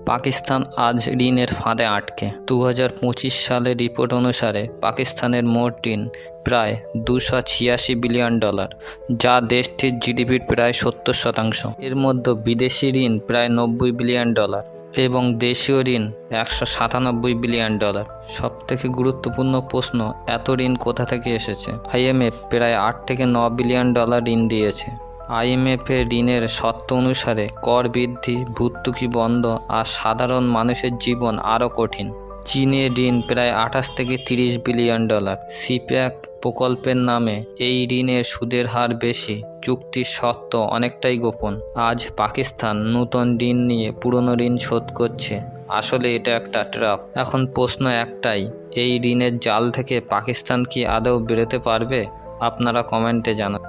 পাকিস্তান আজ ঋণের ফাঁদে আটকে। 2025 সালের রিপোর্ট অনুসারে পাকিস্তানের মোট ঋণ প্রায় $286 বিলিয়ন, যা দেশটির জিডিপির প্রায় 70%। এর মধ্যে বিদেশি ঋণ প্রায় $90 বিলিয়ন এবং দেশীয় ঋণ $197 বিলিয়ন। সবথেকে গুরুত্বপূর্ণ প্রশ্ন, এত ঋণ কোথা থেকে এসেছে? IMF প্রায় $8 থেকে $9 বিলিয়ন ঋণ দিয়েছে। IMF-এর ঋণের শর্ত অনুসারে কর বৃদ্ধি, ভর্তুকি বন্ধ আর সাধারণ মানুষের জীবন আরও কঠিন। চীনের ঋণ প্রায় $28 থেকে $30 বিলিয়ন। সিপ্যাক প্রকল্পের নামে এই ঋণের সুদের হার বেশি, চুক্তির শর্ত অনেকটাই গোপন। আজ পাকিস্তান নতুন ঋণ নিয়ে পুরনো ঋণ শোধ করছে। আসলে এটা একটা ট্র্যাপ। এখন প্রশ্ন একটাই, এই ঋণের জাল থেকে পাকিস্তান কি আদৌ বেরোতে পারবে? আপনারা কমেন্টে জানান।